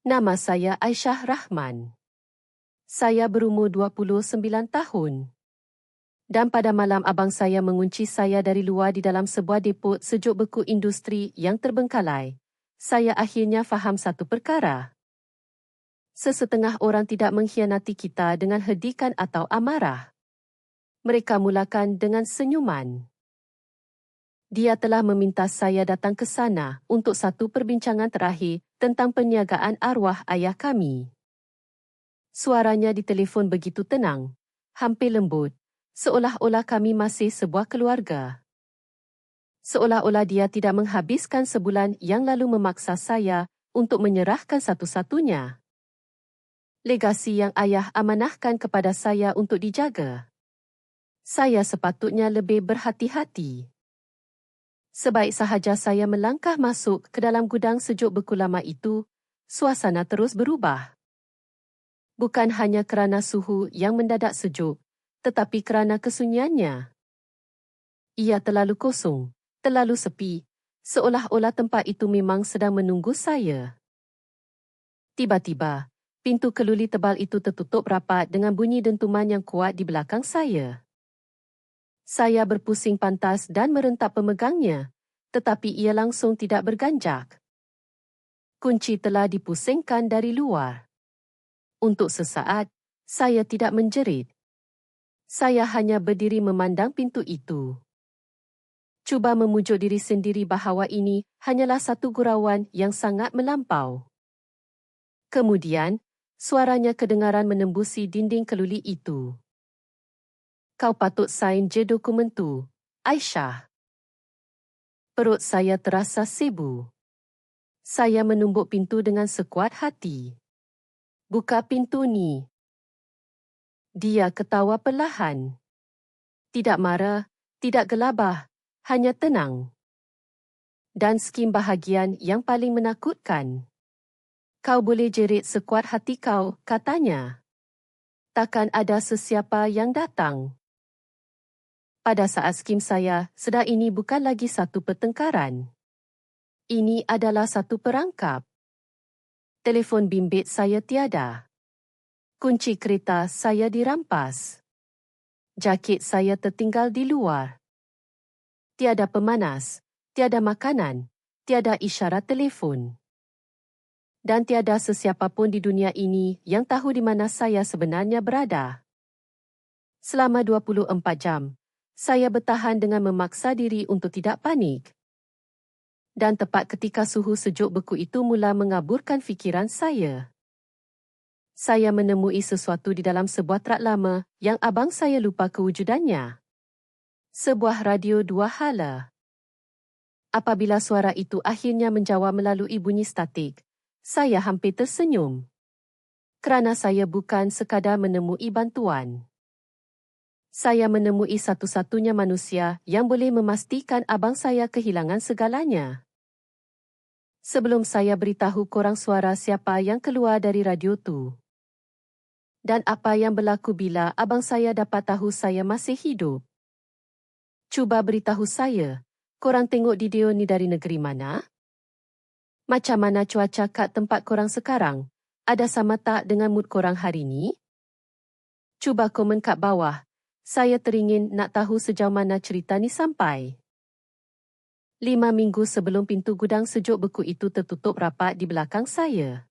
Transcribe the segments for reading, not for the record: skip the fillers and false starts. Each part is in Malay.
Nama saya Aisyah Rahman. Saya berumur 29 tahun. Dan pada malam abang saya mengunci saya dari luar di dalam sebuah depot sejuk beku industri yang terbengkalai. Saya akhirnya faham satu perkara. Sesetengah orang tidak mengkhianati kita dengan hedikan atau amarah. Mereka mulakan dengan senyuman. Dia telah meminta saya datang ke sana untuk satu perbincangan terakhir tentang perniagaan arwah ayah kami. Suaranya di telefon begitu tenang, hampir lembut, seolah-olah kami masih sebuah keluarga. Seolah-olah dia tidak menghabiskan sebulan yang lalu memaksa saya untuk menyerahkan satu-satunya legasi yang ayah amanahkan kepada saya untuk dijaga. Saya sepatutnya lebih berhati-hati. Sebaik sahaja saya melangkah masuk ke dalam gudang sejuk beku lama itu, suasana terus berubah. Bukan hanya kerana suhu yang mendadak sejuk, tetapi kerana kesunyiannya. Ia terlalu kosong, terlalu sepi, seolah-olah tempat itu memang sedang menunggu saya. Tiba-tiba, pintu keluli tebal itu tertutup rapat dengan bunyi dentuman yang kuat di belakang saya. Saya berpusing pantas dan merentak pemegangnya, tetapi ia langsung tidak berganjak. Kunci telah dipusingkan dari luar. Untuk sesaat, saya tidak menjerit. Saya hanya berdiri memandang pintu itu. Cuba memujuk diri sendiri bahawa ini hanyalah satu gurauan yang sangat melampau. Kemudian, suaranya kedengaran menembusi dinding keluli itu. Kau patut sign je dokumen tu, Aisyah. Perut saya terasa sebu. Saya menumbuk pintu dengan sekuat hati. Buka pintu ni. Dia ketawa perlahan. Tidak marah, tidak gelabah, hanya tenang. Dan skim bahagian yang paling menakutkan. Kau boleh jerit sekuat hati kau, katanya. Takkan ada sesiapa yang datang. Pada saat skim saya, sedar ini bukan lagi satu pertengkaran. Ini adalah satu perangkap. Telefon bimbit saya tiada. Kunci kereta saya dirampas. Jaket saya tertinggal di luar. Tiada pemanas, tiada makanan, tiada isyarat telefon. Dan tiada sesiapa pun di dunia ini yang tahu di mana saya sebenarnya berada. Selama 24 jam, saya bertahan dengan memaksa diri untuk tidak panik. Dan tepat ketika suhu sejuk beku itu mula mengaburkan fikiran saya. Saya menemui sesuatu di dalam sebuah trak lama yang abang saya lupa kewujudannya. Sebuah radio dua hala. Apabila suara itu akhirnya menjawab melalui bunyi statik, saya hampir tersenyum. Kerana saya bukan sekadar menemui bantuan. Saya menemui satu-satunya manusia yang boleh memastikan abang saya kehilangan segalanya. Sebelum saya beritahu korang suara siapa yang keluar dari radio tu. Dan apa yang berlaku bila abang saya dapat tahu saya masih hidup. Cuba beritahu saya, korang tengok video ni dari negeri mana? Macam mana cuaca kat tempat korang sekarang? Ada sama tak dengan mood korang hari ni? Cuba komen kat bawah. Saya teringin nak tahu sejauh mana cerita ni sampai. 5 minggu sebelum pintu gudang sejuk beku itu tertutup rapat di belakang saya.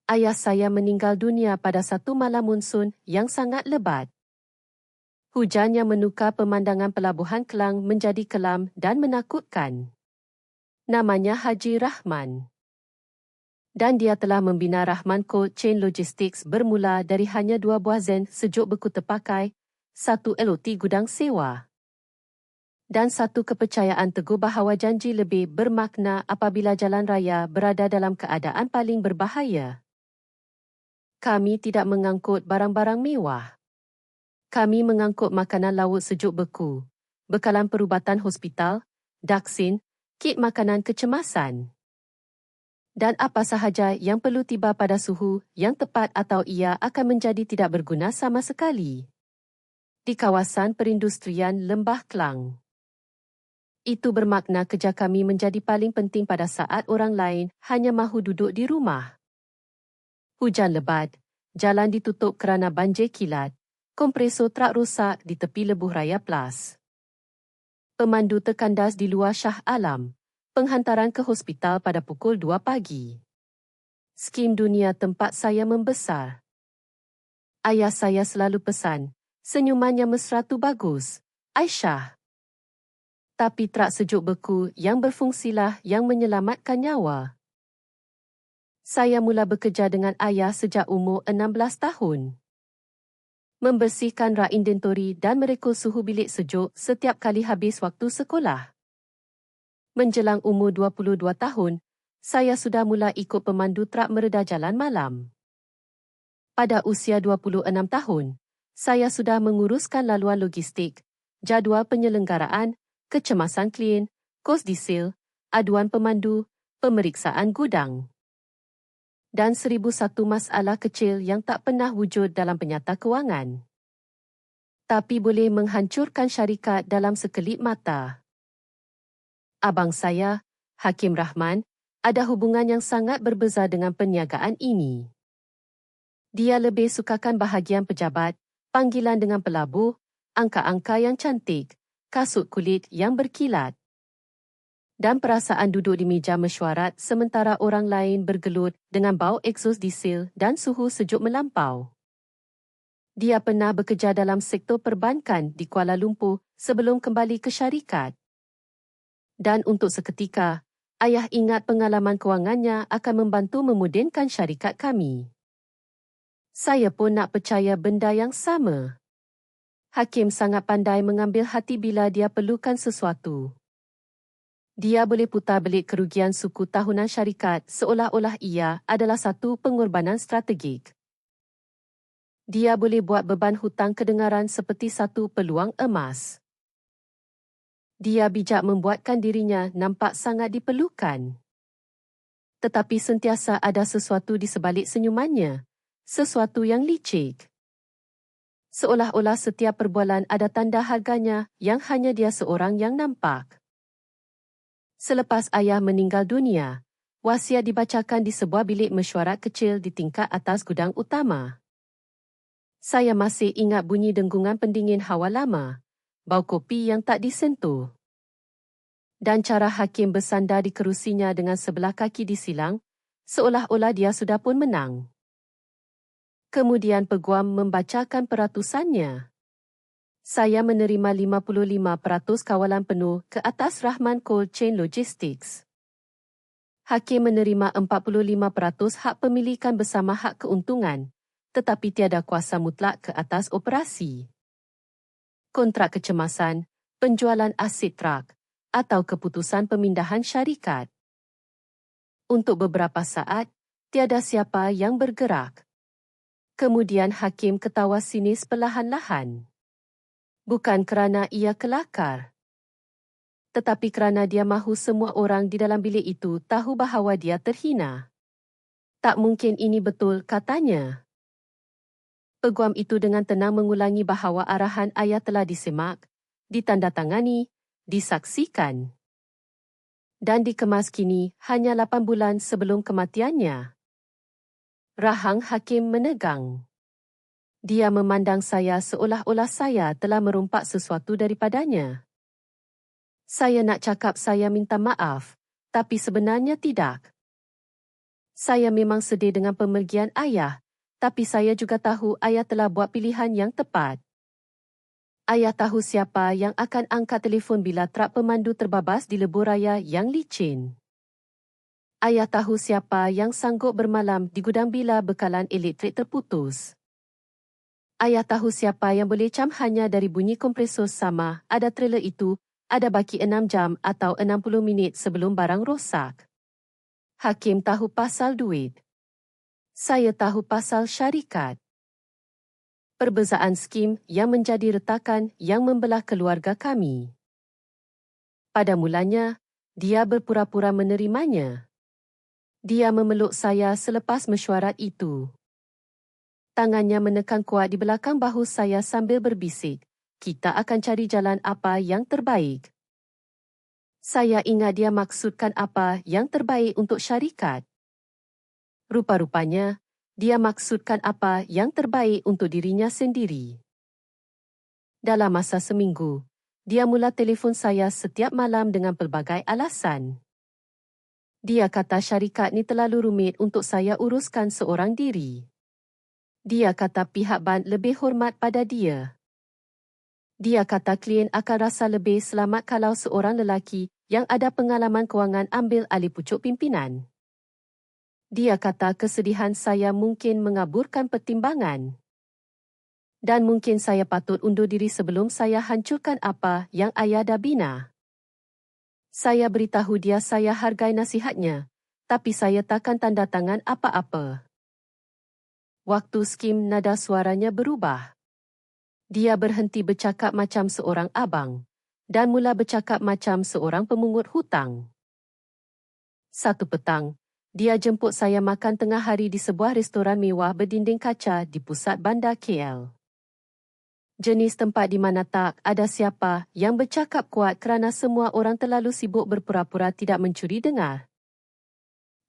Ayah saya meninggal dunia pada satu malam monsun yang sangat lebat. Hujan yang menukar pemandangan pelabuhan Kelang menjadi kelam dan menakutkan. Namanya Haji Rahman. Dan dia telah membina Rahman Cold Chain Logistics bermula dari hanya 2 buah zen sejuk beku terpakai, satu LOT gudang sewa. Dan satu kepercayaan teguh bahawa janji lebih bermakna apabila jalan raya berada dalam keadaan paling berbahaya. Kami tidak mengangkut barang-barang mewah. Kami mengangkut makanan laut sejuk beku, bekalan perubatan hospital, daksin, kit makanan kecemasan. Dan apa sahaja yang perlu tiba pada suhu yang tepat atau ia akan menjadi tidak berguna sama sekali. Di kawasan perindustrian Lembah Kelang. Itu bermakna kerja kami menjadi paling penting pada saat orang lain hanya mahu duduk di rumah. Hujan lebat, jalan ditutup kerana banjir kilat, kompresor trak rosak di tepi Lebuh Raya Plus. Pemandu terkandas di luar Shah Alam, penghantaran ke hospital pada pukul 2 pagi. Skim dunia tempat saya membesar. Ayah saya selalu pesan, senyuman yang mesra tu bagus, Aisyah. Tapi trak sejuk beku yang berfungsilah yang menyelamatkan nyawa. Saya mula bekerja dengan ayah sejak umur 16 tahun. Membersihkan rak inventory dan merekod suhu bilik sejuk setiap kali habis waktu sekolah. Menjelang umur 22 tahun, saya sudah mula ikut pemandu trak mereda jalan malam. Pada usia 26 tahun, saya sudah menguruskan laluan logistik, jadual penyelenggaraan, kecemasan klien, kos diesel, aduan pemandu, pemeriksaan gudang. Dan 1001 masalah kecil yang tak pernah wujud dalam penyata kewangan. Tapi boleh menghancurkan syarikat dalam sekelip mata. Abang saya, Hakim Rahman, ada hubungan yang sangat berbeza dengan perniagaan ini. Dia lebih sukakan bahagian pejabat, panggilan dengan pelabur, angka-angka yang cantik, kasut kulit yang berkilat. Dan perasaan duduk di meja mesyuarat sementara orang lain bergelut dengan bau egsos diesel dan suhu sejuk melampau. Dia pernah bekerja dalam sektor perbankan di Kuala Lumpur sebelum kembali ke syarikat. Dan untuk seketika, ayah ingat pengalaman kewangannya akan membantu memudinkan syarikat kami. Saya pun nak percaya benda yang sama. Hakim sangat pandai mengambil hati bila dia perlukan sesuatu. Dia boleh putar belik kerugian suku tahunan syarikat seolah-olah ia adalah satu pengorbanan strategik. Dia boleh buat beban hutang kedengaran seperti satu peluang emas. Dia bijak membuatkan dirinya nampak sangat diperlukan. Tetapi sentiasa ada sesuatu di sebalik senyumannya. Sesuatu yang licik. Seolah-olah setiap perbualan ada tanda harganya yang hanya dia seorang yang nampak. Selepas ayah meninggal dunia, wasiat dibacakan di sebuah bilik mesyuarat kecil di tingkat atas gudang utama. Saya masih ingat bunyi denggungan pendingin hawa lama, bau kopi yang tak disentuh. Dan cara Hakim bersandar di kerusinya dengan sebelah kaki disilang, seolah-olah dia sudah pun menang. Kemudian peguam membacakan peratusannya. Saya menerima 55% kawalan penuh ke atas Rahman Cold Chain Logistics. Hakim menerima 45% hak pemilikan bersama hak keuntungan, tetapi tiada kuasa mutlak ke atas operasi. Kontrak kecemasan, penjualan aset trak, atau keputusan pemindahan syarikat. Untuk beberapa saat, tiada siapa yang bergerak. Kemudian Hakim ketawa sinis perlahan-lahan. Bukan kerana ia kelakar, tetapi kerana dia mahu semua orang di dalam bilik itu tahu bahawa dia terhina. Tak mungkin ini betul, katanya. Peguam itu dengan tenang mengulangi bahawa arahan ayah telah disemak, ditandatangani, disaksikan dan dikemas kini hanya 8 bulan sebelum kematiannya. Rahang Hakim menegang. Dia memandang saya seolah-olah saya telah merompak sesuatu daripadanya. Saya nak cakap saya minta maaf, tapi sebenarnya tidak. Saya memang sedih dengan pemergian ayah, tapi saya juga tahu ayah telah buat pilihan yang tepat. Ayah tahu siapa yang akan angkat telefon bila trak pemandu terbabas di lebuh raya yang licin. Ayah tahu siapa yang sanggup bermalam di gudang bila bekalan elektrik terputus. Ayah tahu siapa yang boleh cam hanya dari bunyi kompresor sama ada trailer itu ada baki 6 jam atau 60 minit sebelum barang rosak. Hakim tahu pasal duit. Saya tahu pasal syarikat. Perbezaan skim yang menjadi retakan yang membelah keluarga kami. Pada mulanya, dia berpura-pura menerimanya. Dia memeluk saya selepas mesyuarat itu. Tangannya menekan kuat di belakang bahu saya sambil berbisik, kita akan cari jalan apa yang terbaik. Saya ingat dia maksudkan apa yang terbaik untuk syarikat. Rupa-rupanya, Dia maksudkan apa yang terbaik untuk dirinya sendiri. Dalam masa seminggu, dia mula telefon saya setiap malam dengan pelbagai alasan. Dia kata syarikat ni terlalu rumit untuk saya uruskan seorang diri. Dia kata pihak bank lebih hormat pada dia. Dia kata klien akan rasa lebih selamat kalau seorang lelaki yang ada pengalaman kewangan ambil alih pucuk pimpinan. Dia kata kesedihan saya mungkin mengaburkan pertimbangan. Dan mungkin saya patut undur diri sebelum saya hancurkan apa yang ayah dah bina. Saya beritahu dia saya hargai nasihatnya, tapi saya takkan tanda tangan apa-apa. Waktu skim nada suaranya berubah. Dia berhenti bercakap macam seorang abang dan mula bercakap macam seorang pemungut hutang. Satu petang, dia jemput saya makan tengah hari di sebuah restoran mewah berdinding kaca di pusat bandar KL. Jenis tempat di mana tak ada siapa yang bercakap kuat kerana semua orang terlalu sibuk berpura-pura tidak mencuri dengar.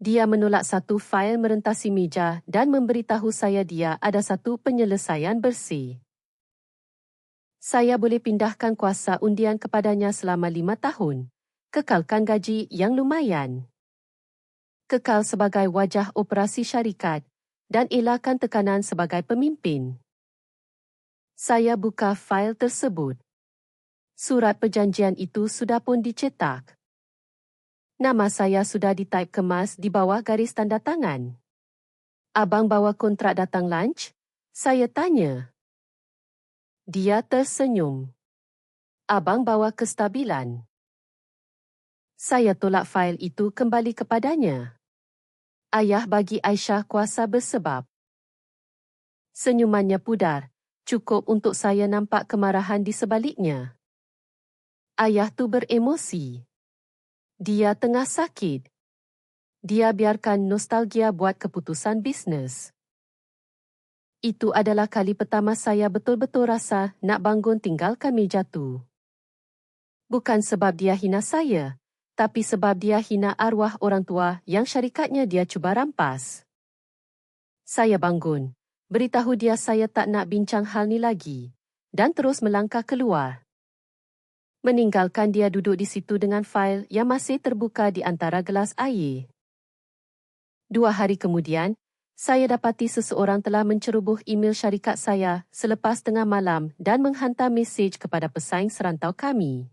Dia menolak satu fail merentasi meja dan memberitahu saya dia ada satu penyelesaian bersih. Saya boleh pindahkan kuasa undian kepadanya selama 5 tahun. Kekalkan gaji yang lumayan. Kekal sebagai wajah operasi syarikat dan elakkan tekanan sebagai pemimpin. Saya buka fail tersebut. Surat perjanjian itu sudah pun dicetak. Nama saya sudah ditaip kemas di bawah garis tanda tangan. Abang bawa kontrak datang lunch? Saya tanya. Dia tersenyum. Abang bawa kestabilan. Saya tolak fail itu kembali kepadanya. Ayah bagi Aisyah kuasa bersebab. Senyumannya pudar. Cukup untuk saya nampak kemarahan di sebaliknya. Ayah tu beremosi. Dia tengah sakit. Dia biarkan nostalgia buat keputusan bisnes. Itu adalah kali pertama saya betul-betul rasa nak bangun tinggalkan meja tu. Bukan sebab dia hina saya, tapi sebab dia hina arwah orang tua yang syarikatnya dia cuba rampas. Saya bangun. Beritahu dia saya tak nak bincang hal ni lagi dan terus melangkah keluar. Meninggalkan dia duduk di situ dengan fail yang masih terbuka di antara gelas air. 2 hari kemudian, saya dapati seseorang telah menceroboh email syarikat saya selepas tengah malam dan menghantar mesej kepada pesaing serantau kami.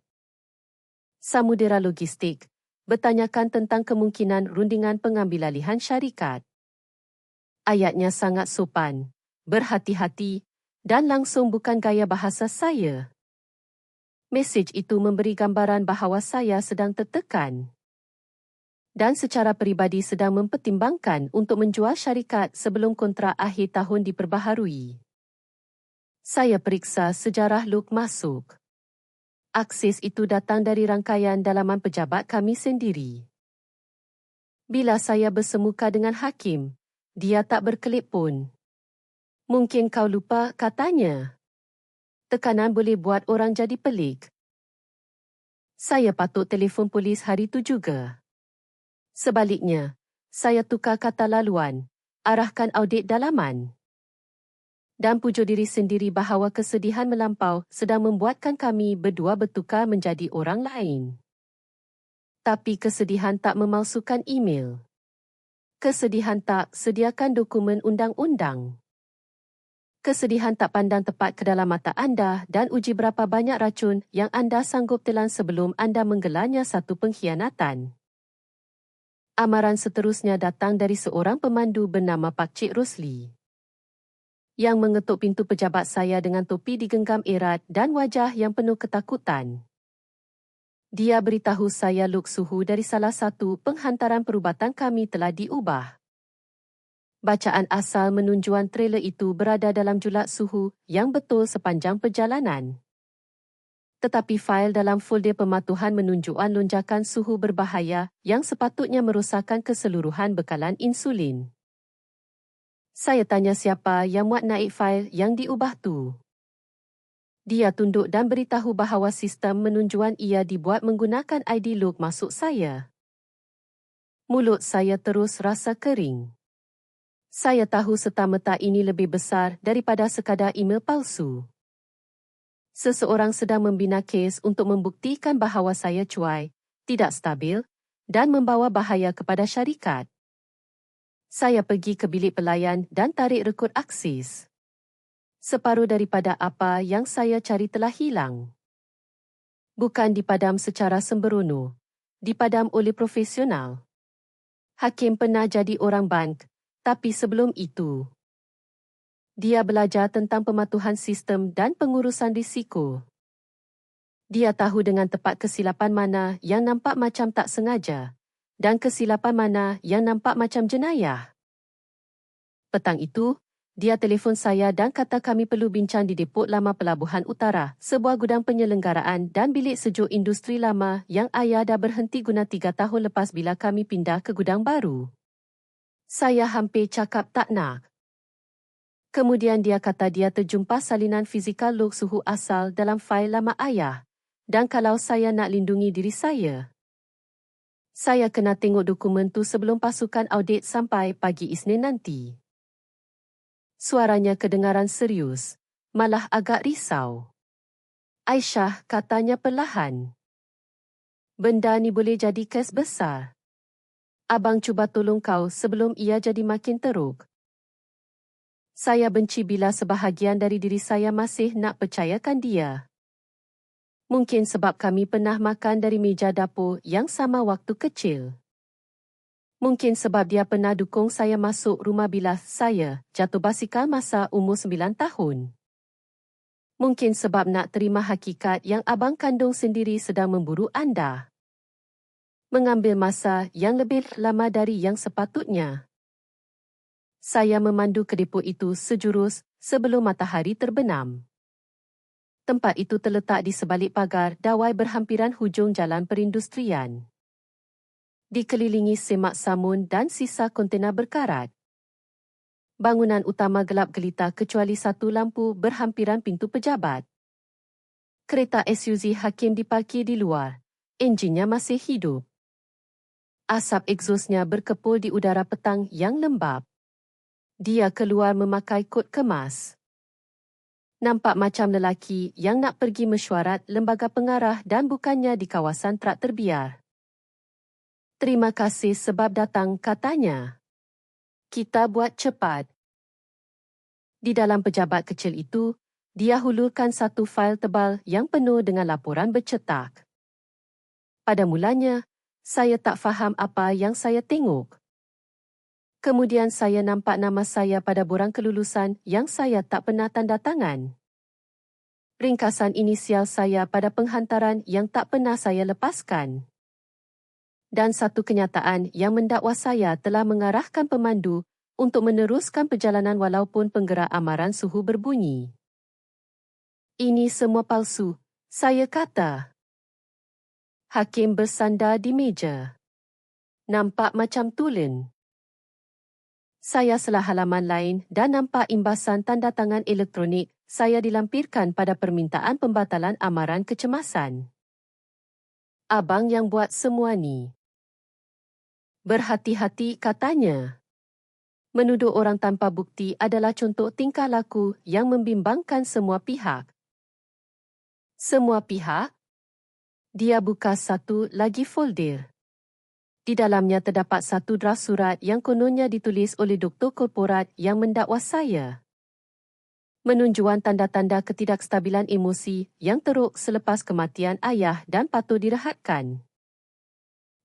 Samudera Logistik bertanyakan tentang kemungkinan rundingan pengambilalihan syarikat. Ayatnya sangat sopan, berhati-hati dan langsung bukan gaya bahasa saya. Mesej itu memberi gambaran bahawa saya sedang tertekan dan secara peribadi sedang mempertimbangkan untuk menjual syarikat sebelum kontrak akhir tahun diperbaharui. Saya periksa sejarah log masuk. Akses itu datang dari rangkaian dalaman pejabat kami sendiri. Bila saya bersemuka dengan hakim, dia tak berkelip pun. Mungkin kau lupa, katanya. Tekanan boleh buat orang jadi pelik. Saya patut telefon polis hari tu juga. Sebaliknya, saya tukar kata laluan, arahkan audit dalaman. Dan pujuk diri sendiri bahawa kesedihan melampau sedang membuatkan kami berdua bertukar menjadi orang lain. Tapi kesedihan tak memalsukan email. Kesedihan tak sediakan dokumen undang-undang. Kesedihan tak pandang tepat ke dalam mata anda dan uji berapa banyak racun yang anda sanggup telan sebelum anda menggelarnya satu pengkhianatan. Amaran seterusnya datang dari seorang pemandu bernama Pak Cik Rosli, yang mengetuk pintu pejabat saya dengan topi digenggam erat dan wajah yang penuh ketakutan. Dia beritahu saya log suhu dari salah satu penghantaran perubatan kami telah diubah. Bacaan asal menunjuan trailer itu berada dalam julak suhu yang betul sepanjang perjalanan. Tetapi fail dalam folder pematuhan menunjukkan lonjakan suhu berbahaya yang sepatutnya merosakkan keseluruhan bekalan insulin. Saya tanya siapa yang muat naik fail yang diubah tu. Dia tunduk dan beritahu bahawa sistem menunjuan ia dibuat menggunakan ID log masuk saya. Mulut saya terus rasa kering. Saya tahu serta-merta ini lebih besar daripada sekadar email palsu. Seseorang sedang membina kes untuk membuktikan bahawa saya cuai, tidak stabil, dan membawa bahaya kepada syarikat. Saya pergi ke bilik pelayan dan tarik rekod akses. Separuh daripada apa yang saya cari telah hilang. Bukan dipadam secara sembrono, dipadam oleh profesional. Hakim pernah jadi orang bank, tapi sebelum itu, dia belajar tentang pematuhan sistem dan pengurusan risiko. Dia tahu dengan tepat kesilapan mana yang nampak macam tak sengaja dan kesilapan mana yang nampak macam jenayah. Petang itu, dia telefon saya dan kata kami perlu bincang di Depot Lama Pelabuhan Utara, sebuah gudang penyelenggaraan dan bilik sejuk industri lama yang ayah dah berhenti guna 3 tahun lepas bila kami pindah ke gudang baru. Saya hampir cakap tak nak. Kemudian dia kata dia terjumpa salinan fizikal log suhu asal dalam fail lama ayah dan kalau saya nak lindungi diri saya kena tengok dokumen tu sebelum pasukan audit sampai pagi Isnin nanti. Suaranya kedengaran serius, malah agak risau. Aisyah katanya perlahan. Benda ni boleh jadi kes besar. Abang cuba tolong kau sebelum ia jadi makin teruk. Saya benci bila sebahagian dari diri saya masih nak percayakan dia. Mungkin sebab kami pernah makan dari meja dapur yang sama waktu kecil. Mungkin sebab dia pernah dukung saya masuk rumah bila saya jatuh basikal masa umur 9 tahun. Mungkin sebab nak terima hakikat yang abang kandung sendiri sedang memburu anda. Mengambil masa yang lebih lama dari yang sepatutnya. Saya memandu ke depo itu sejurus sebelum matahari terbenam. Tempat itu terletak di sebalik pagar dawai berhampiran hujung jalan perindustrian. Dikelilingi semak samun dan sisa kontena berkarat. Bangunan utama gelap gelita kecuali satu lampu berhampiran pintu pejabat. Kereta SUV Hakim diparkir di luar. Enjinnya masih hidup. Asap egzosnya berkepul di udara petang yang lembap. Dia keluar memakai kot kemas. Nampak macam lelaki yang nak pergi mesyuarat lembaga pengarah dan bukannya di kawasan trak terbiar. Terima kasih sebab datang, katanya. Kita buat cepat. Di dalam pejabat kecil itu, dia hulurkan satu fail tebal yang penuh dengan laporan bercetak. Pada mulanya, saya tak faham apa yang saya tengok. Kemudian saya nampak nama saya pada borang kelulusan yang saya tak pernah tanda tangan. Ringkasan inisial saya pada penghantaran yang tak pernah saya lepaskan. Dan satu kenyataan yang mendakwa saya telah mengarahkan pemandu untuk meneruskan perjalanan walaupun penggerak amaran suhu berbunyi. Ini semua palsu, saya kata. Hakim bersandar di meja. Nampak macam tulen. Saya selah halaman lain dan nampak imbasan tanda tangan elektronik saya dilampirkan pada permintaan pembatalan amaran kecemasan. Abang yang buat semua ni. Berhati-hati, katanya. Menuduh orang tanpa bukti adalah contoh tingkah laku yang membimbangkan semua pihak. Semua pihak? Dia buka satu lagi folder. Di dalamnya terdapat satu draft surat yang kononnya ditulis oleh doktor korporat yang mendakwa saya. Menunjuan tanda-tanda ketidakstabilan emosi yang teruk selepas kematian ayah dan patut direhatkan.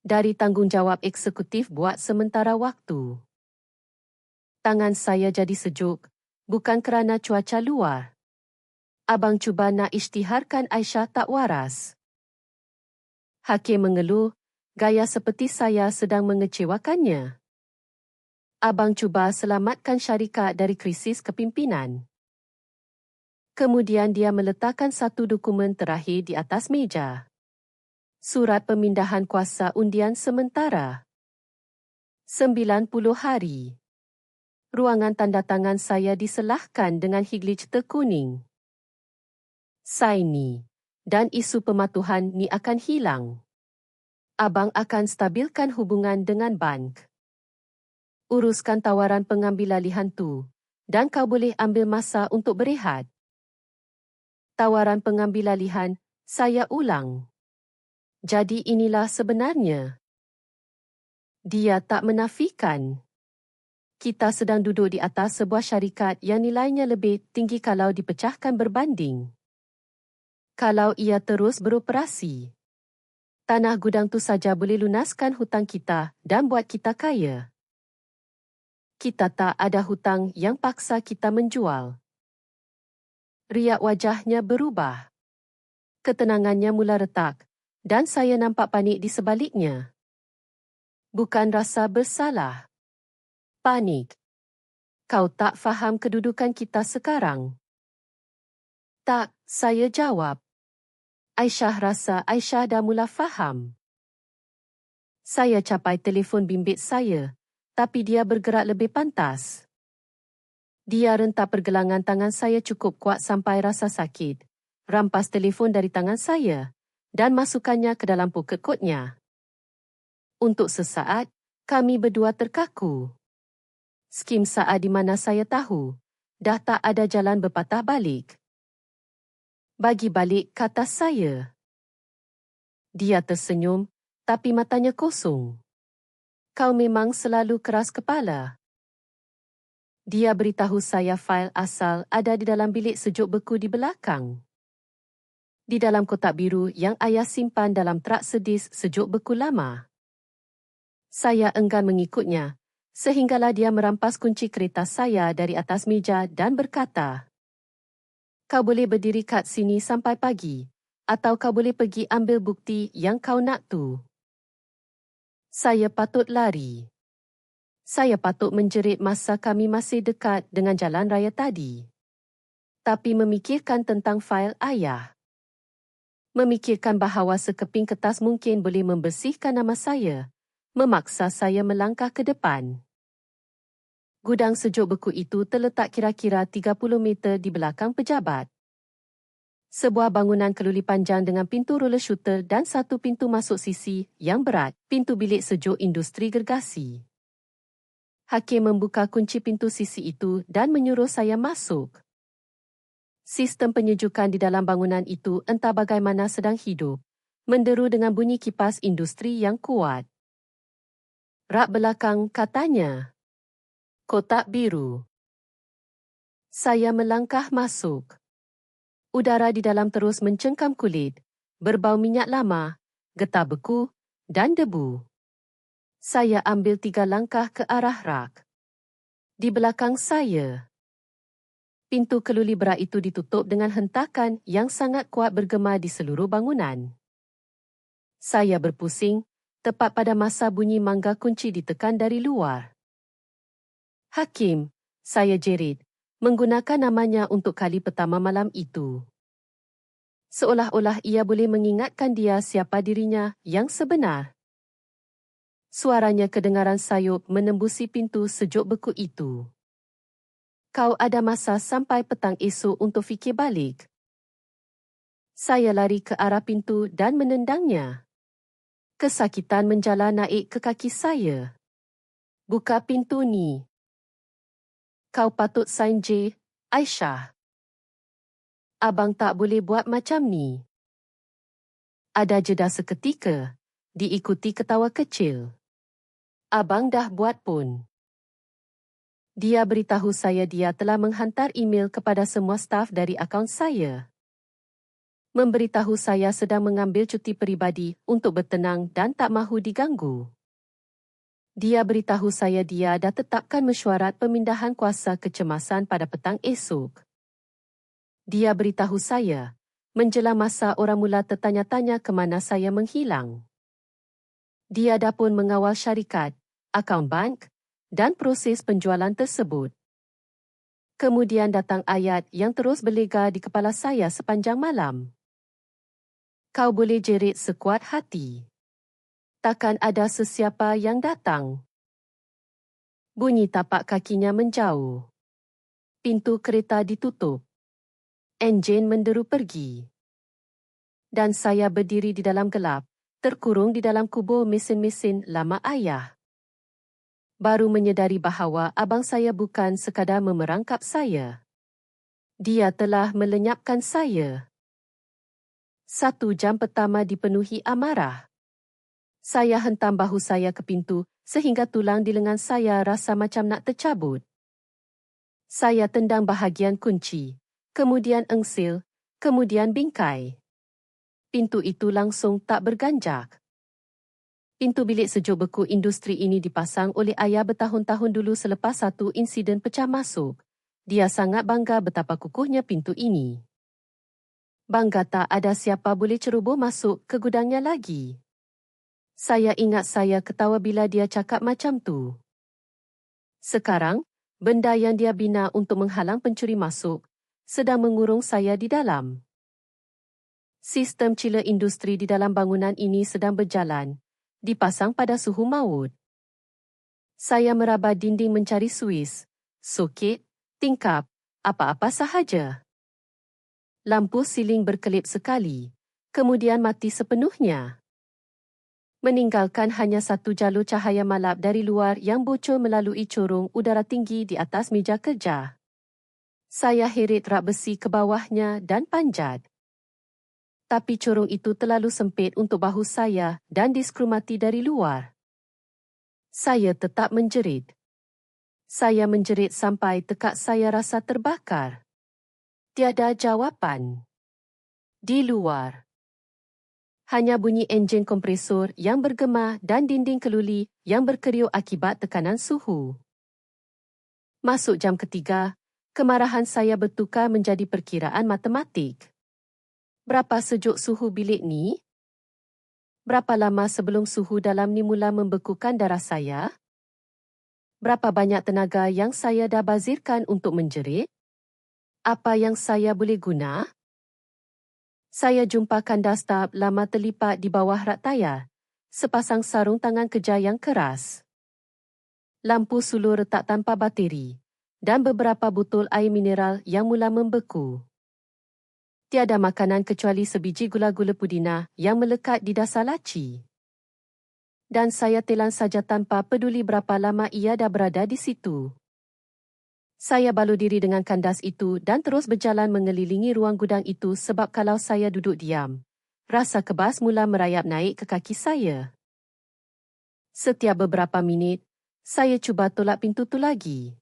Dari tanggungjawab eksekutif buat sementara waktu. Tangan saya jadi sejuk, bukan kerana cuaca luar. Abang cuba nak isytiharkan Aisyah tak waras. Hakim mengeluh, gaya seperti saya sedang mengecewakannya. Abang cuba selamatkan syarikat dari krisis kepimpinan. Kemudian dia meletakkan satu dokumen terakhir di atas meja. Surat pemindahan kuasa undian sementara. 90 hari. Ruangan tanda tangan saya diselahkan dengan higlich terkuning. Saini. Dan isu pematuhan ni akan hilang. Abang akan stabilkan hubungan dengan bank. Uruskan tawaran pengambilalihan tu, dan kau boleh ambil masa untuk berehat. Tawaran pengambilalihan, saya ulang. Jadi inilah sebenarnya. Dia tak menafikan. Kita sedang duduk di atas sebuah syarikat yang nilainya lebih tinggi kalau dipecahkan berbanding. Kalau ia terus beroperasi, tanah gudang tu saja boleh lunaskan hutang kita dan buat kita kaya. Kita tak ada hutang yang paksa kita menjual. Riak wajahnya berubah. Ketenangannya mula retak dan saya nampak panik di sebaliknya. Bukan rasa bersalah. Panik. Kau tak faham kedudukan kita sekarang? Tak, saya jawab. Aisyah rasa Aisyah dah mula faham. Saya capai telefon bimbit saya, tapi dia bergerak lebih pantas. Dia rentak pergelangan tangan saya cukup kuat sampai rasa sakit, rampas telefon dari tangan saya, dan masukkannya ke dalam poket kotnya. Untuk sesaat, kami berdua terkaku. Skim saat di mana saya tahu, dah tak ada jalan berpatah balik. Bagi balik kata saya. Dia tersenyum, tapi matanya kosong. Kau memang selalu keras kepala. Dia beritahu saya fail asal ada di dalam bilik sejuk beku di belakang. Di dalam kotak biru yang ayah simpan dalam trak sedis sejuk beku lama. Saya enggan mengikutnya, sehinggalah dia merampas kunci kereta saya dari atas meja dan berkata, "Kau boleh berdiri kat sini sampai pagi, atau kau boleh pergi ambil bukti yang kau nak tu." Saya patut lari. Saya patut menjerit masa kami masih dekat dengan jalan raya tadi. Tapi memikirkan tentang fail ayah. Memikirkan bahawa sekeping kertas mungkin boleh membersihkan nama saya, memaksa saya melangkah ke depan. Gudang sejuk beku itu terletak kira-kira 30 meter di belakang pejabat. Sebuah bangunan keluli panjang dengan pintu roller shooter dan satu pintu masuk sisi yang berat, pintu bilik sejuk industri gergasi. Hakim membuka kunci pintu sisi itu dan menyuruh saya masuk. Sistem penyejukan di dalam bangunan itu entah bagaimana sedang hidup, menderu dengan bunyi kipas industri yang kuat. Rak belakang katanya, "Kotak biru." Saya melangkah masuk. Udara di dalam terus mencengkam kulit, berbau minyak lama, getah beku dan debu. Saya ambil 3 langkah ke arah rak. Di belakang saya, pintu keluli berat itu ditutup dengan hentakan yang sangat kuat bergema di seluruh bangunan. Saya berpusing, tepat pada masa bunyi mangga kunci ditekan dari luar. "Hakim," saya jerit, menggunakan namanya untuk kali pertama malam itu. Seolah-olah ia boleh mengingatkan dia siapa dirinya yang sebenar. Suaranya kedengaran sayup menembusi pintu sejuk beku itu. "Kau ada masa sampai petang esok untuk fikir balik." Saya lari ke arah pintu dan menendangnya. Kesakitan menjala naik ke kaki saya. "Buka pintu ni." "Kau patut sign J, Aisyah. Abang tak boleh buat macam ni." Ada jeda seketika, diikuti ketawa kecil. "Abang dah buat pun." Dia beritahu saya dia telah menghantar email kepada semua staf dari akaun saya. Memberitahu saya sedang mengambil cuti peribadi untuk bertenang dan tak mahu diganggu. Dia beritahu saya dia dah tetapkan mesyuarat pemindahan kuasa kecemasan pada petang esok. Dia beritahu saya, menjelang masa orang mula tertanya-tanya ke mana saya menghilang. Dia dah pun mengawal syarikat, akaun bank dan proses penjualan tersebut. Kemudian datang ayat yang terus berlega di kepala saya sepanjang malam. "Kau boleh jerit sekuat hati. Takkan ada sesiapa yang datang." Bunyi tapak kakinya menjauh. Pintu kereta ditutup. Enjin menderu pergi. Dan saya berdiri di dalam gelap, terkurung di dalam kubur mesin-mesin lama ayah. Baru menyedari bahawa abang saya bukan sekadar memerangkap saya. Dia telah melenyapkan saya. 1 jam pertama dipenuhi amarah. Saya hentam bahu saya ke pintu sehingga tulang di lengan saya rasa macam nak tercabut. Saya tendang bahagian kunci, kemudian engsil, kemudian bingkai. Pintu itu langsung tak berganjak. Pintu bilik sejuk beku industri ini dipasang oleh ayah bertahun-tahun dulu selepas satu insiden pecah masuk. Dia sangat bangga betapa kukuhnya pintu ini. Bangga tak ada siapa boleh ceroboh masuk ke gudangnya lagi. Saya ingat saya ketawa bila dia cakap macam tu. Sekarang, benda yang dia bina untuk menghalang pencuri masuk sedang mengurung saya di dalam. Sistem chiller industri di dalam bangunan ini sedang berjalan, dipasang pada suhu maut. Saya meraba dinding mencari suis, soket, tingkap, apa-apa sahaja. Lampu siling berkelip sekali, kemudian mati sepenuhnya. Meninggalkan hanya satu jalur cahaya malap dari luar yang bocor melalui corong udara tinggi di atas meja kerja. Saya heret rak besi ke bawahnya dan panjat. Tapi corong itu terlalu sempit untuk bahu saya dan diskrumati dari luar. Saya tetap menjerit. Saya menjerit sampai tekak saya rasa terbakar. Tiada jawapan. Di luar. Hanya bunyi enjin kompresor yang bergema dan dinding keluli yang berkeriuk akibat tekanan suhu. Masuk jam ketiga, kemarahan saya bertukar menjadi perkiraan matematik. Berapa sejuk suhu bilik ni? Berapa lama sebelum suhu dalam ni mula membekukan darah saya? Berapa banyak tenaga yang saya dah bazirkan untuk menjerit? Apa yang saya boleh guna? Saya jumpa kandas tahap lama terlipat di bawah rak tayar, sepasang sarung tangan kerja yang keras. Lampu sulur retak tanpa bateri, dan beberapa botol air mineral yang mula membeku. Tiada makanan kecuali sebiji gula-gula pudina yang melekat di dasar laci. Dan saya telan saja tanpa peduli berapa lama ia dah berada di situ. Saya balur diri dengan kandas itu dan terus berjalan mengelilingi ruang gudang itu sebab kalau saya duduk diam, rasa kebas mula merayap naik ke kaki saya. Setiap beberapa minit, saya cuba tolak pintu tu lagi.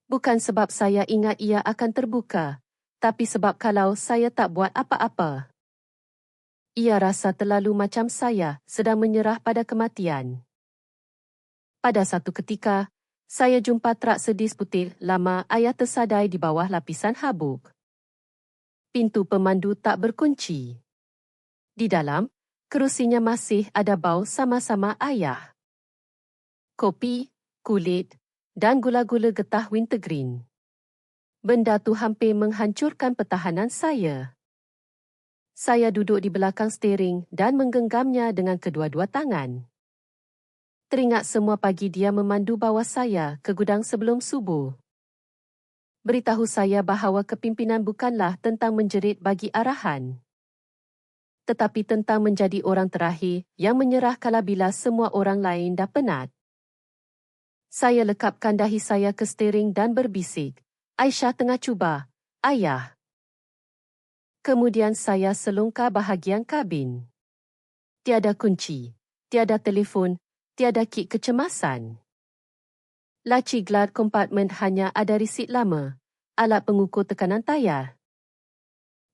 Bukan sebab saya ingat ia akan terbuka, tapi sebab kalau saya tak buat apa-apa. Ia rasa terlalu macam saya sedang menyerah pada kematian. Pada satu ketika, saya jumpa trak sedis putih lama ayah tersadai di bawah lapisan habuk. Pintu pemandu tak berkunci. Di dalam, kerusinya masih ada bau sama-sama ayah. Kopi, kulit, dan gula-gula getah wintergreen. Benda tu hampir menghancurkan pertahanan saya. Saya duduk di belakang steering dan menggenggamnya dengan kedua-dua tangan. Teringat semua pagi dia memandu bawa saya ke gudang sebelum subuh. Beritahu saya bahawa kepimpinan bukanlah tentang menjerit bagi arahan, tetapi tentang menjadi orang terakhir yang menyerah kalabila semua orang lain dah penat. Saya lekapkan dahi saya ke steering dan berbisik, "Aisyah tengah cuba, ayah." Kemudian saya selongkar bahagian kabin. Tiada kunci, tiada telefon, tiada kit kecemasan. Laci glad kompartmen hanya ada risit lama, alat pengukur tekanan tayar.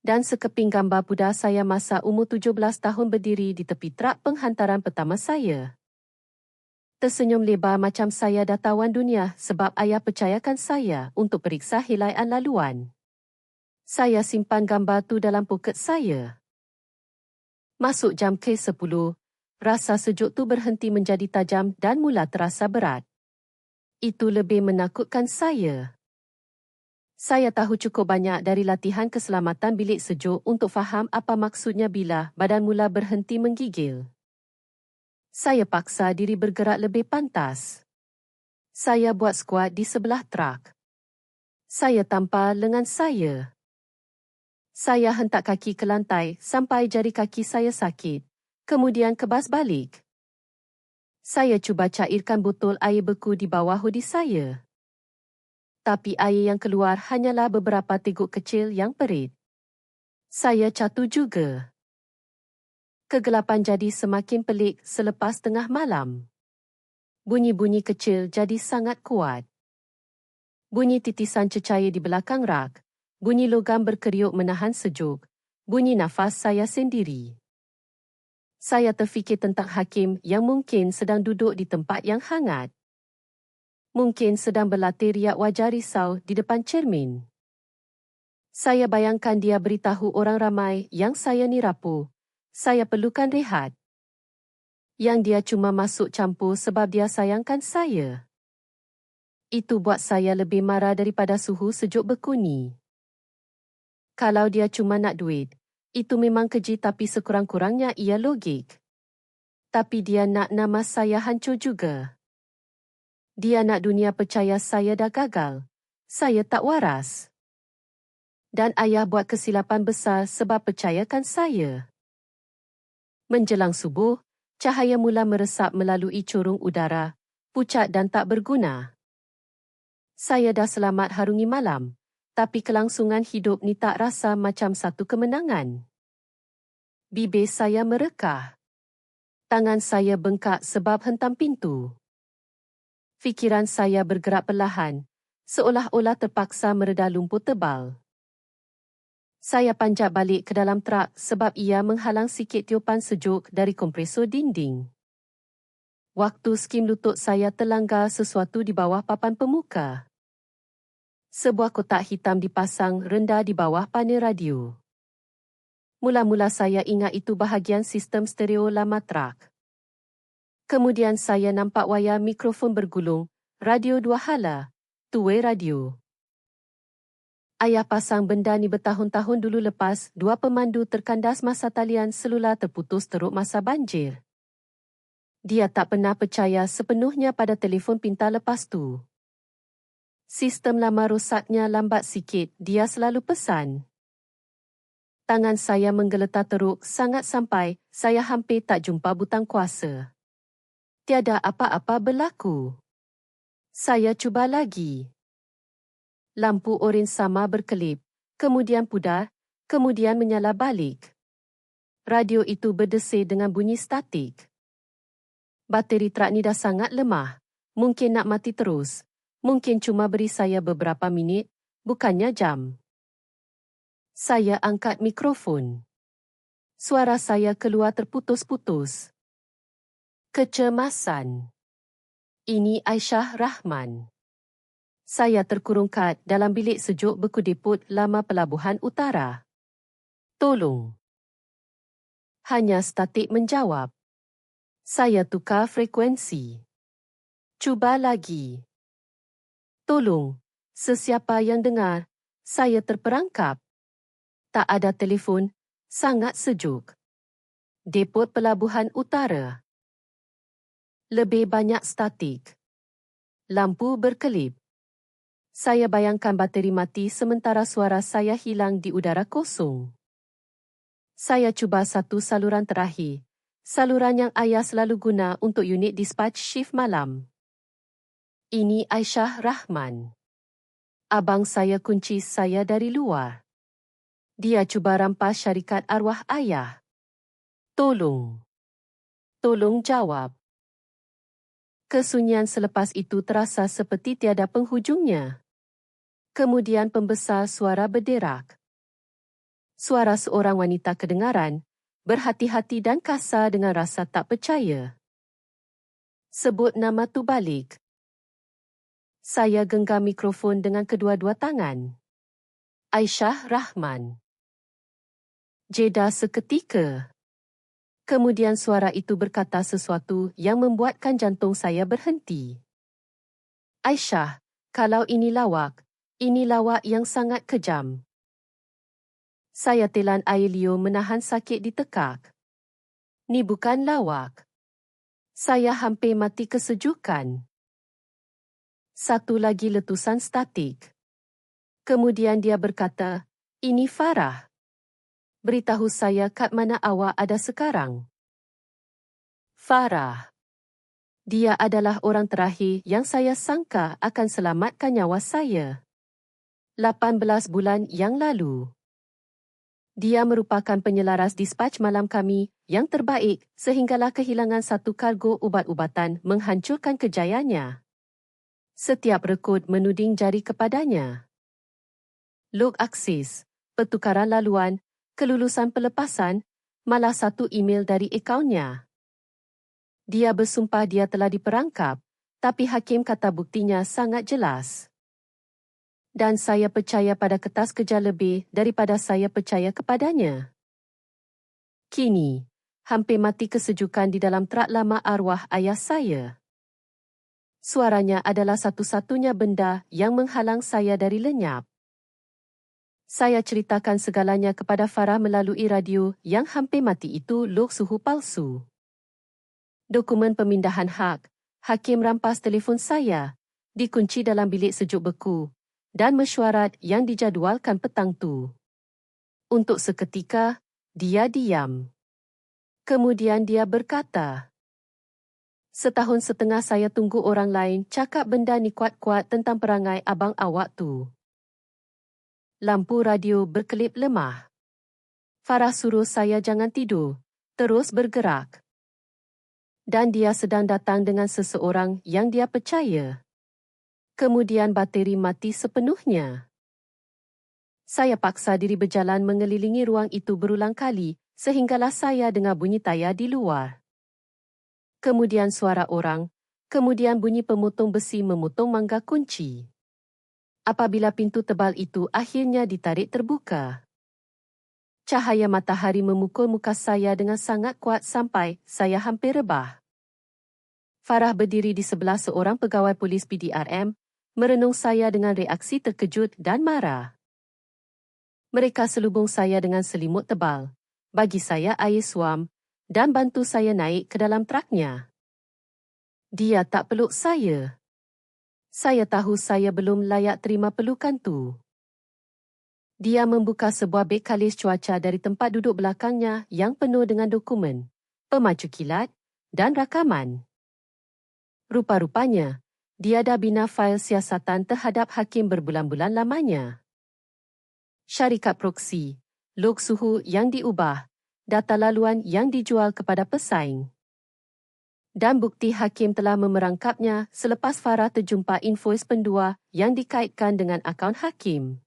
Dan sekeping gambar pudar saya masa umur 17 tahun berdiri di tepi trak penghantaran pertama saya. Tersenyum lebar macam saya dah tawan dunia sebab ayah percayakan saya untuk periksa helaian laluan. Saya simpan gambar tu dalam poket saya. Masuk jam ke-10, rasa sejuk tu berhenti menjadi tajam dan mula terasa berat. Itu lebih menakutkan saya. Saya tahu cukup banyak dari latihan keselamatan bilik sejuk untuk faham apa maksudnya bila badan mula berhenti menggigil. Saya paksa diri bergerak lebih pantas. Saya buat skuat di sebelah trak. Saya tampar lengan saya. Saya hentak kaki ke lantai sampai jari kaki saya sakit, kemudian kebas balik. Saya cuba cairkan botol air beku di bawah hoodie saya. Tapi air yang keluar hanyalah beberapa teguk kecil yang perit. Saya jatuh juga. Kegelapan jadi semakin pelik selepas tengah malam. Bunyi-bunyi kecil jadi sangat kuat. Bunyi titisan cecair di belakang rak. Bunyi logam berkeriuk menahan sejuk. Bunyi nafas saya sendiri. Saya terfikir tentang Hakim yang mungkin sedang duduk di tempat yang hangat. Mungkin sedang berlatih riak wajah risau di depan cermin. Saya bayangkan dia beritahu orang ramai yang saya ni rapuh. Saya perlukan rehat. Yang dia cuma masuk campur sebab dia sayangkan saya. Itu buat saya lebih marah daripada suhu sejuk beku ni. Kalau dia cuma nak duit, itu memang keji tapi sekurang-kurangnya ia logik. Tapi dia nak nama saya hancur juga. Dia nak dunia percaya saya dah gagal. Saya tak waras. Dan ayah buat kesilapan besar sebab percayakan saya. Menjelang subuh, cahaya mula meresap melalui corong udara, pucat dan tak berguna. Saya dah selamat harungi malam, tapi kelangsungan hidup ni tak rasa macam satu kemenangan. Bibir saya merekah. Tangan saya bengkak sebab hentam pintu. Fikiran saya bergerak perlahan, seolah-olah terpaksa meredah lumpur tebal. Saya panjat balik ke dalam trak sebab ia menghalang sikit tiupan sejuk dari kompresor dinding. Waktu skim lutut saya terlanggar sesuatu di bawah papan pemuka. Sebuah kotak hitam dipasang rendah di bawah panel radio. Mula-mula saya ingat itu bahagian sistem stereo lama trak. Kemudian saya nampak wayar mikrofon bergulung, radio dua hala, two-way radio. Ayah pasang benda ni bertahun-tahun dulu lepas dua pemandu terkandas masa talian selular terputus teruk masa banjir. Dia tak pernah percaya sepenuhnya pada telefon pintar lepas tu. Sistem lama rosaknya lambat sikit, dia selalu pesan. Tangan saya menggeletar teruk sangat sampai saya hampir tak jumpa butang kuasa. Tiada apa-apa berlaku. Saya cuba lagi. Lampu oren sama berkelip, kemudian pudar, kemudian menyala balik. Radio itu berdesir dengan bunyi statik. Bateri trak ni dah sangat lemah. Mungkin nak mati terus. Mungkin cuma beri saya beberapa minit, bukannya jam. Saya angkat mikrofon. Suara saya keluar terputus-putus. Kecemasan. Ini Aisyah Rahman. Saya terkurung kat dalam bilik sejuk berkediput lama Pelabuhan Utara. Tolong. Hanya statik menjawab. Saya tukar frekuensi. Cuba lagi. Tolong. Sesiapa yang dengar, saya terperangkap. Tak ada telefon, sangat sejuk. Depot Pelabuhan Utara. Lebih banyak statik. Lampu berkelip. Saya bayangkan bateri mati sementara suara saya hilang di udara kosong. Saya cuba satu saluran terakhir. Saluran yang ayah selalu guna untuk unit dispatch shift malam. Ini Aisyah Rahman. Abang saya kunci saya dari luar. Dia cuba rampas syarikat arwah ayah. Tolong. Tolong jawab. Kesunyian selepas itu terasa seperti tiada penghujungnya. Kemudian pembesar suara berderak. Suara seorang wanita kedengaran, berhati-hati dan kasar dengan rasa tak percaya. Sebut nama tu balik. Saya genggam mikrofon dengan kedua-dua tangan. Aisyah Rahman. Jeda seketika. Kemudian suara itu berkata sesuatu yang membuatkan jantung saya berhenti. Aisyah, kalau ini lawak yang sangat kejam. Saya telan air liur menahan sakit di tekak. Ni bukan lawak. Saya hampir mati kesejukan. Satu lagi letusan statik. Kemudian dia berkata, ini Farah. Beritahu saya kat mana awak ada sekarang. Farah. Dia adalah orang terakhir yang saya sangka akan selamatkan nyawa saya. 18 bulan yang lalu. Dia merupakan penyelaras dispatch malam kami yang terbaik sehinggalah kehilangan satu kargo ubat-ubatan menghancurkan kejayaannya. Setiap rekod menuding jari kepadanya. Log akses, pertukaran laluan, kelulusan pelepasan, malah satu email dari akaunnya. Dia bersumpah dia telah diperangkap, tapi hakim kata buktinya sangat jelas. Dan saya percaya pada kertas kerja lebih daripada saya percaya kepadanya. Kini, hampir mati kesejukan di dalam terak lama arwah ayah saya. Suaranya adalah satu-satunya benda yang menghalang saya dari lenyap. Saya ceritakan segalanya kepada Farah melalui radio yang hampir mati itu log suhu palsu. Dokumen pemindahan hak, hakim rampas telefon saya, dikunci dalam bilik sejuk beku, dan mesyuarat yang dijadualkan petang tu. Untuk seketika, dia diam. Kemudian dia berkata, "Setahun setengah saya tunggu orang lain cakap benda ni kuat-kuat tentang perangai abang awak tu." Lampu radio berkelip lemah. Farah suruh saya jangan tidur, terus bergerak. Dan dia sedang datang dengan seseorang yang dia percaya. Kemudian bateri mati sepenuhnya. Saya paksa diri berjalan mengelilingi ruang itu berulang kali sehinggalah saya dengar bunyi tayar di luar. Kemudian suara orang, kemudian bunyi pemotong besi memotong mangga kunci. Apabila pintu tebal itu akhirnya ditarik terbuka. Cahaya matahari memukul muka saya dengan sangat kuat sampai saya hampir rebah. Farah berdiri di sebelah seorang pegawai polis PDRM, merenung saya dengan reaksi terkejut dan marah. Mereka selubung saya dengan selimut tebal, bagi saya air suam, dan bantu saya naik ke dalam traknya. Dia tak peluk saya. Saya tahu saya belum layak terima pelukan tu. Dia membuka sebuah beg kalis cuaca dari tempat duduk belakangnya yang penuh dengan dokumen, pemacu kilat, dan rakaman. Rupa-rupanya, dia dah bina fail siasatan terhadap hakim berbulan-bulan lamanya. Syarikat proksi, log suhu yang diubah, data laluan yang dijual kepada pesaing. Dan bukti hakim telah memerangkapnya selepas Farah terjumpa invoice pendua yang dikaitkan dengan akaun hakim.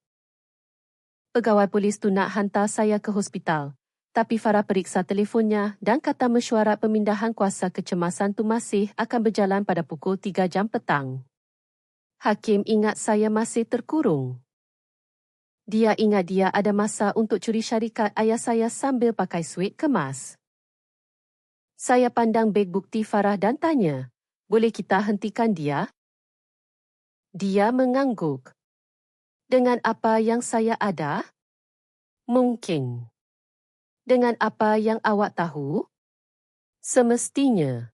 Pegawai polis tu nak hantar saya ke hospital, tapi Farah periksa telefonnya dan kata mesyuarat pemindahan kuasa kecemasan tu masih akan berjalan pada pukul 3 jam petang. Hakim ingat saya masih terkurung. Dia ingat dia ada masa untuk curi syarikat ayah saya sambil pakai suit kemas. Saya pandang beg bukti Farah dan tanya, "Boleh kita hentikan dia?" Dia mengangguk. "Dengan apa yang saya ada?" "Mungkin." "Dengan apa yang awak tahu?" "Semestinya."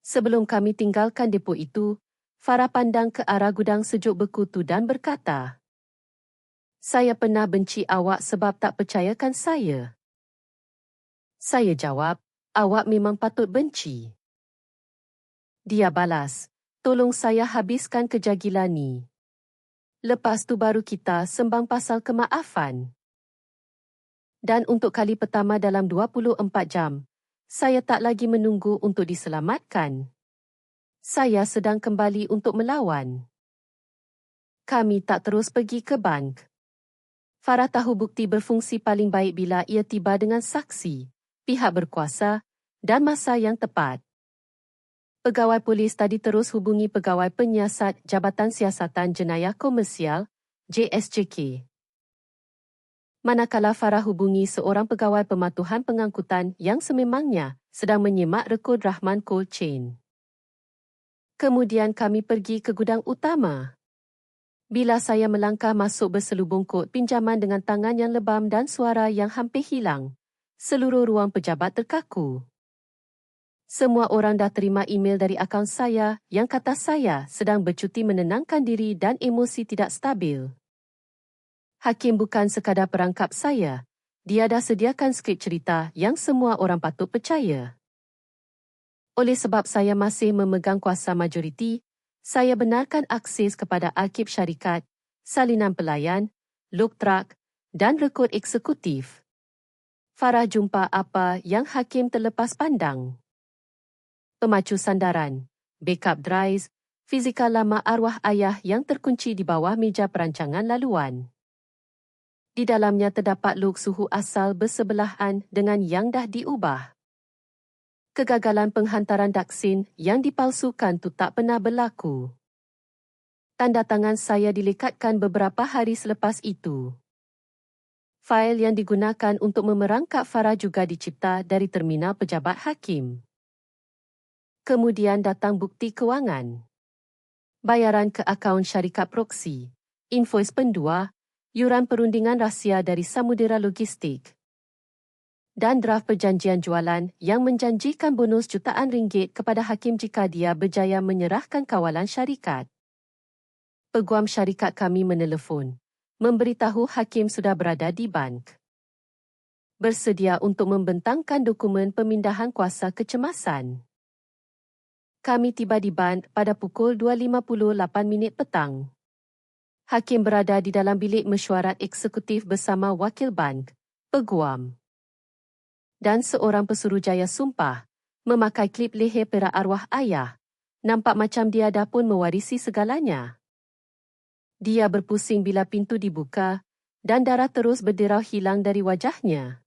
Sebelum kami tinggalkan depo itu, Farah pandang ke arah gudang sejuk beku tu dan berkata, "Saya pernah benci awak sebab tak percayakan saya." Saya jawab, "Awak memang patut benci." Dia balas, "Tolong saya habiskan kejagilan ni. Lepas tu baru kita sembang pasal kemaafan." Dan untuk kali pertama dalam 24 jam, saya tak lagi menunggu untuk diselamatkan. Saya sedang kembali untuk melawan. Kami tak terus pergi ke bank. Farah tahu bukti berfungsi paling baik bila ia tiba dengan saksi, pihak berkuasa dan masa yang tepat. Pegawai polis tadi terus hubungi pegawai penyiasat Jabatan Siasatan Jenayah Komersial, JSJK. Manakala Farah hubungi seorang pegawai pematuhan pengangkutan yang sememangnya sedang menyimak rekod Rahman Cold Chain. Kemudian kami pergi ke gudang utama. Bila saya melangkah masuk berselubung kod pinjaman dengan tangan yang lebam dan suara yang hampir hilang, seluruh ruang pejabat terkaku. Semua orang dah terima email dari akaun saya yang kata saya sedang bercuti menenangkan diri dan emosi tidak stabil. Hakim bukan sekadar perangkap saya, dia dah sediakan skrip cerita yang semua orang patut percaya. Oleh sebab saya masih memegang kuasa majoriti, saya benarkan akses kepada arsip syarikat, salinan pelayan, log trak dan rekod eksekutif. Farah jumpa apa yang hakim terlepas pandang. Pemacu sandaran, backup drives, fizikal lama arwah ayah yang terkunci di bawah meja perancangan laluan. Di dalamnya terdapat log suhu asal bersebelahan dengan yang dah diubah. Kegagalan penghantaran daksin yang dipalsukan itu tak pernah berlaku. Tanda tangan saya dilekatkan beberapa hari selepas itu. Fail yang digunakan untuk memerangkap Farah juga dicipta dari terminal pejabat hakim. Kemudian datang bukti kewangan. Bayaran ke akaun syarikat proksi, invoice pendua, yuran perundingan rahsia dari Samudera Logistik, dan draft perjanjian jualan yang menjanjikan bonus jutaan ringgit kepada hakim jika dia berjaya menyerahkan kawalan syarikat. Peguam syarikat kami menelefon, memberitahu hakim sudah berada di bank. Bersedia untuk membentangkan dokumen pemindahan kuasa kecemasan. Kami tiba di bank pada pukul 2.58 petang. Hakim berada di dalam bilik mesyuarat eksekutif bersama wakil bank, peguam, dan seorang pesuruhjaya sumpah, memakai klip leher perak arwah ayah. Nampak macam dia dah pun mewarisi segalanya. Dia berpusing bila pintu dibuka dan darah terus berderau hilang dari wajahnya.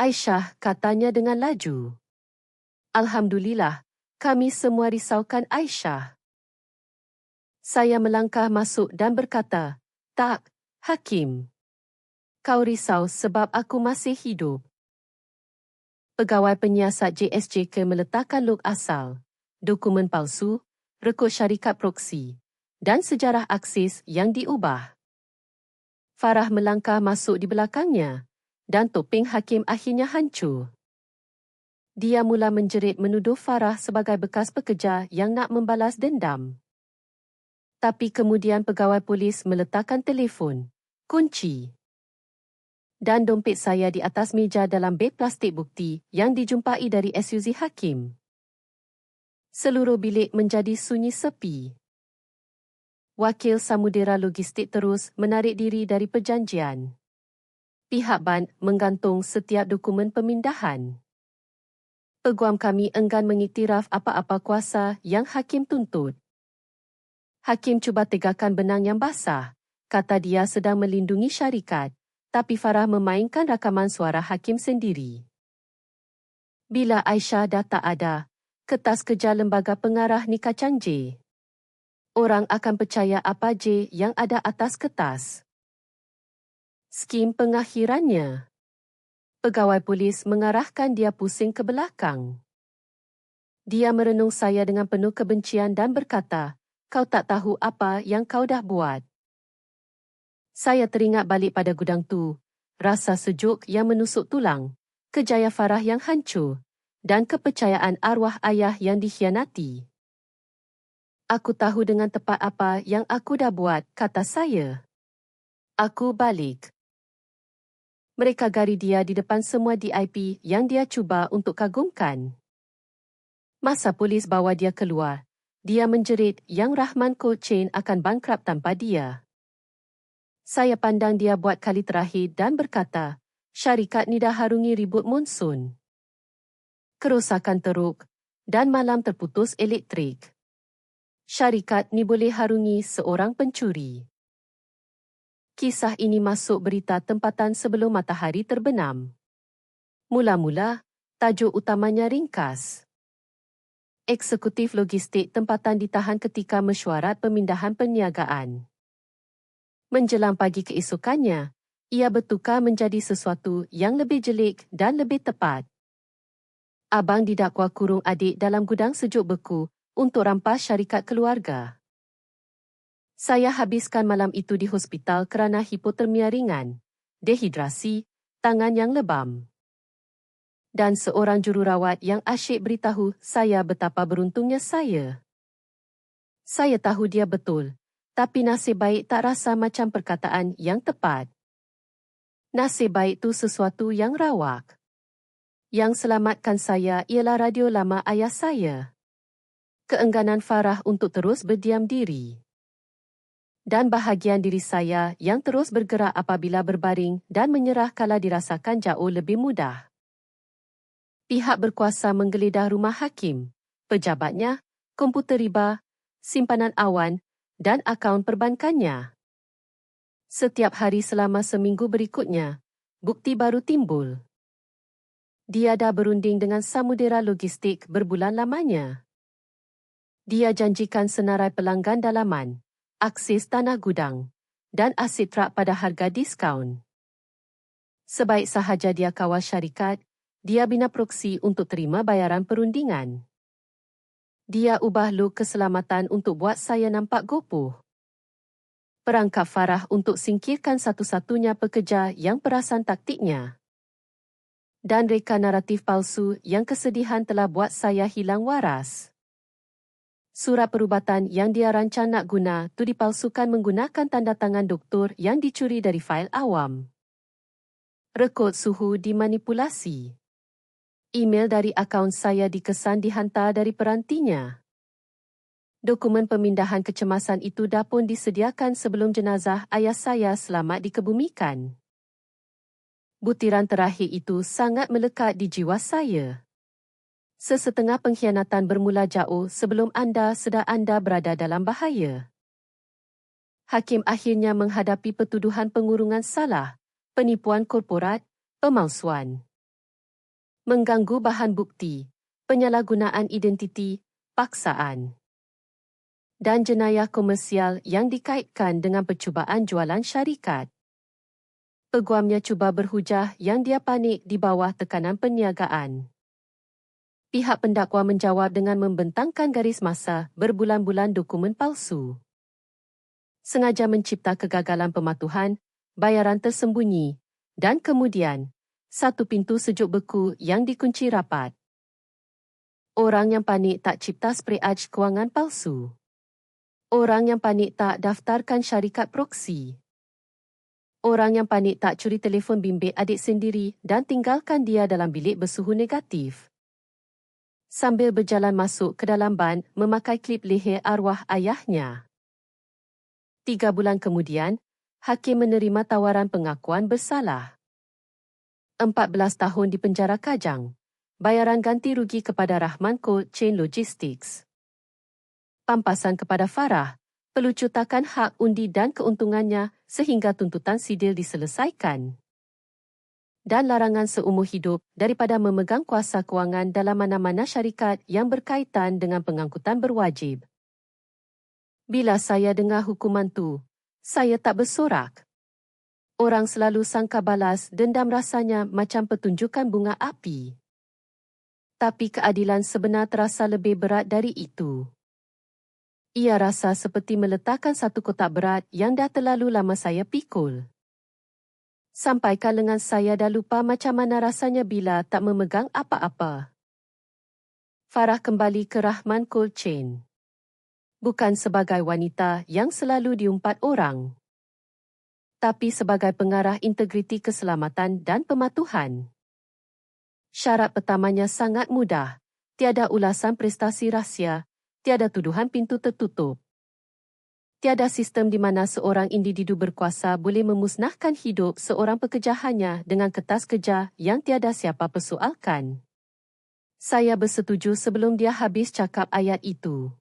Aisyah, katanya dengan laju. Alhamdulillah, kami semua risaukan Aisyah. Saya melangkah masuk dan berkata, tak, Hakim. Kau risau sebab aku masih hidup. Pegawai penyiasat JSJK meletakkan log asal, dokumen palsu, rekod syarikat proksi, dan sejarah akses yang diubah. Farah melangkah masuk di belakangnya, dan topeng hakim akhirnya hancur. Dia mula menjerit menuduh Farah sebagai bekas pekerja yang nak membalas dendam. Tapi kemudian pegawai polis meletakkan telefon, kunci, dan dompet saya di atas meja dalam beg plastik bukti yang dijumpai dari SUZ hakim. Seluruh bilik menjadi sunyi sepi. Wakil Samudera Logistik terus menarik diri dari perjanjian. Pihak bank menggantung setiap dokumen pemindahan. Peguam kami enggan mengiktiraf apa-apa kuasa yang hakim tuntut. Hakim cuba tegakkan benang yang basah, kata dia sedang melindungi syarikat, tapi Farah memainkan rakaman suara hakim sendiri. Bila Aisyah dah tak ada, kertas kerja lembaga pengarah ni kacang J. Orang akan percaya apa J yang ada atas kertas. Skim pengakhirannya. Pegawai polis mengarahkan dia pusing ke belakang. Dia merenung saya dengan penuh kebencian dan berkata, kau tak tahu apa yang kau dah buat. Saya teringat balik pada gudang tu, rasa sejuk yang menusuk tulang, kejaya Farah yang hancur, dan kepercayaan arwah ayah yang dikhianati. Aku tahu dengan tepat apa yang aku dah buat, kata saya. Aku balik. Mereka gari dia di depan semua DIP yang dia cuba untuk kagumkan. Masa polis bawa dia keluar, dia menjerit yang Rahman Cold Chain akan bangkrut tanpa dia. Saya pandang dia buat kali terakhir dan berkata, syarikat ni dah harungi ribut monsun. Kerosakan teruk dan malam terputus elektrik. Syarikat ni boleh harungi seorang pencuri. Kisah ini masuk berita tempatan sebelum matahari terbenam. Mula-mula, tajuk utamanya ringkas. Eksekutif logistik tempatan ditahan ketika mesyuarat pemindahan perniagaan. Menjelang pagi keesokannya, ia bertukar menjadi sesuatu yang lebih jelik dan lebih tepat. Abang didakwa kurung adik dalam gudang sejuk beku untuk rampas syarikat keluarga. Saya habiskan malam itu di hospital kerana hipotermia ringan, dehidrasi, tangan yang lebam. Dan seorang jururawat yang asyik beritahu saya betapa beruntungnya saya. Saya tahu dia betul, tapi nasib baik tak rasa macam perkataan yang tepat. Nasib baik tu sesuatu yang rawak. Yang selamatkan saya ialah radio lama ayah saya. Keengganan Farah untuk terus berdiam diri. Dan bahagian diri saya yang terus bergerak apabila berbaring dan menyerah kala dirasakan jauh lebih mudah. Pihak berkuasa menggeledah rumah hakim, pejabatnya, komputer riba, simpanan awan dan akaun perbankannya. Setiap hari selama seminggu berikutnya, bukti baru timbul. Dia dah berunding dengan samudera logistik berbulan lamanya. Dia janjikan senarai pelanggan dalaman, akses tanah gudang, dan aset rak pada harga diskaun. Sebaik sahaja dia kawal syarikat, dia bina proksi untuk terima bayaran perundingan. Dia ubah log keselamatan untuk buat saya nampak gopoh. Perangkap Farah untuk singkirkan satu-satunya pekerja yang perasan taktiknya. Dan reka naratif palsu yang kesedihan telah buat saya hilang waras. Surat perubatan yang dia rancang nak guna tu dipalsukan menggunakan tanda tangan doktor yang dicuri dari fail awam. Rekod suhu dimanipulasi. Email dari akaun saya dikesan dihantar dari perantinya. Dokumen pemindahan kecemasan itu dah pun disediakan sebelum jenazah ayah saya selamat dikebumikan. Butiran terakhir itu sangat melekat di jiwa saya. Sesetengah pengkhianatan bermula jauh sebelum anda sedar anda berada dalam bahaya. Hakim akhirnya menghadapi petuduhan pengurungan salah, penipuan korporat, pemalsuan, mengganggu bahan bukti, penyalahgunaan identiti, paksaan, dan jenayah komersial yang dikaitkan dengan percubaan jualan syarikat. Peguamnya cuba berhujah yang dia panik di bawah tekanan perniagaan. Pihak pendakwa menjawab dengan membentangkan garis masa berbulan-bulan dokumen palsu. Sengaja mencipta kegagalan pematuhan, bayaran tersembunyi, dan kemudian, satu pintu sejuk beku yang dikunci rapat. Orang yang panik tak cipta spray aj kewangan palsu. Orang yang panik tak daftarkan syarikat proksi. Orang yang panik tak curi telefon bimbit adik sendiri dan tinggalkan dia dalam bilik bersuhu negatif. Sambil berjalan masuk ke dalam ban memakai klip leher arwah ayahnya. 3 bulan kemudian, hakim menerima tawaran pengakuan bersalah. 14 tahun di penjara kajang. Bayaran ganti rugi kepada Rahman Cold Chain Logistics. Pampasan kepada Farah, pelucutakan hak undi dan keuntungannya sehingga tuntutan sidil diselesaikan. Dan larangan seumur hidup daripada memegang kuasa kewangan dalam mana-mana syarikat yang berkaitan dengan pengangkutan berwajib. Bila saya dengar hukuman tu, saya tak bersorak. Orang selalu sangka balas dendam rasanya macam pertunjukan bunga api. Tapi keadilan sebenar terasa lebih berat dari itu. Ia rasa seperti meletakkan satu kotak berat yang dah terlalu lama saya pikul. Sampai kalengan saya dah lupa macam mana rasanya bila tak memegang apa-apa. Farah kembali ke Rahman Cold Chain. Bukan sebagai wanita yang selalu diumpat orang, tapi sebagai pengarah integriti keselamatan dan pematuhan. Syarat pertamanya sangat mudah, tiada ulasan prestasi rahsia, tiada tuduhan pintu tertutup. Tiada sistem di mana seorang individu berkuasa boleh memusnahkan hidup seorang pekerja hanya dengan kertas kerja yang tiada siapa persoalkan. Saya bersetuju sebelum dia habis cakap ayat itu.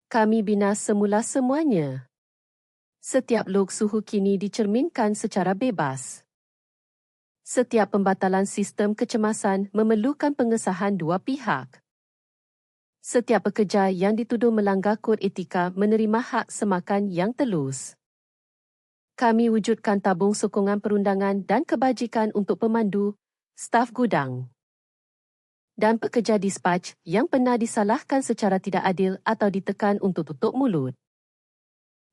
Kami bina semula semuanya. Setiap log suhu kini dicerminkan secara bebas. Setiap pembatalan sistem kecemasan memerlukan pengesahan dua pihak. Setiap pekerja yang dituduh melanggar kod etika menerima hak semakan yang telus. Kami wujudkan tabung sokongan perundangan dan kebajikan untuk pemandu, staf gudang dan pekerja dispatch yang pernah disalahkan secara tidak adil atau ditekan untuk tutup mulut.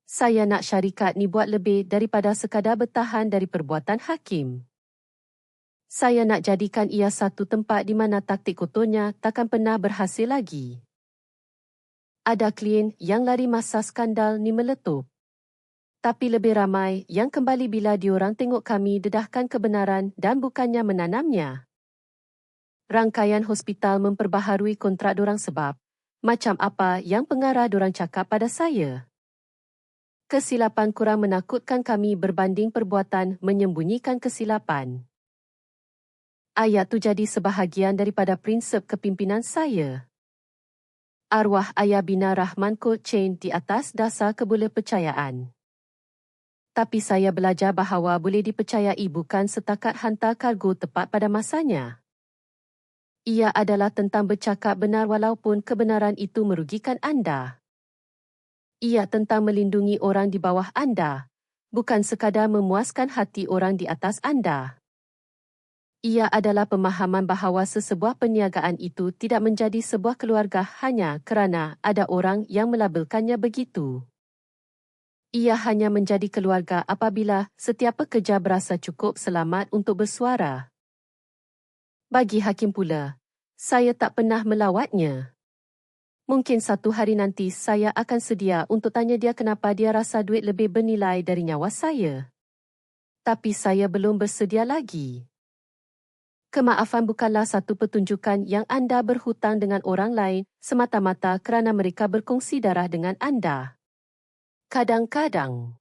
Saya nak syarikat ni buat lebih daripada sekadar bertahan dari perbuatan hakim. Saya nak jadikan ia satu tempat di mana taktik kotornya takkan pernah berhasil lagi. Ada klien yang lari masa skandal ni meletup. Tapi lebih ramai yang kembali bila diorang tengok kami dedahkan kebenaran dan bukannya menanamnya. Rangkaian hospital memperbaharui kontrak dorang sebab macam apa yang pengarah dorang cakap pada saya. Kesilapan kurang menakutkan kami berbanding perbuatan menyembunyikan kesilapan. Ayat tu jadi sebahagian daripada prinsip kepimpinan saya. Arwah ayah bina Rahman Cold Chain di atas dasar kebolehpercayaan. Tapi saya belajar bahawa boleh dipercayai bukan setakat hantar kargo tepat pada masanya. Ia adalah tentang bercakap benar walaupun kebenaran itu merugikan anda. Ia tentang melindungi orang di bawah anda, bukan sekadar memuaskan hati orang di atas anda. Ia adalah pemahaman bahawa sesebuah perniagaan itu tidak menjadi sebuah keluarga hanya kerana ada orang yang melabelkannya begitu. Ia hanya menjadi keluarga apabila setiap pekerja berasa cukup selamat untuk bersuara. Bagi hakim pula, saya tak pernah melawatnya. Mungkin satu hari nanti saya akan sedia untuk tanya dia kenapa dia rasa duit lebih bernilai dari nyawa saya. Tapi saya belum bersedia lagi. Kemaafan bukanlah satu pertunjukan yang anda berhutang dengan orang lain semata-mata kerana mereka berkongsi darah dengan anda. Kadang-kadang,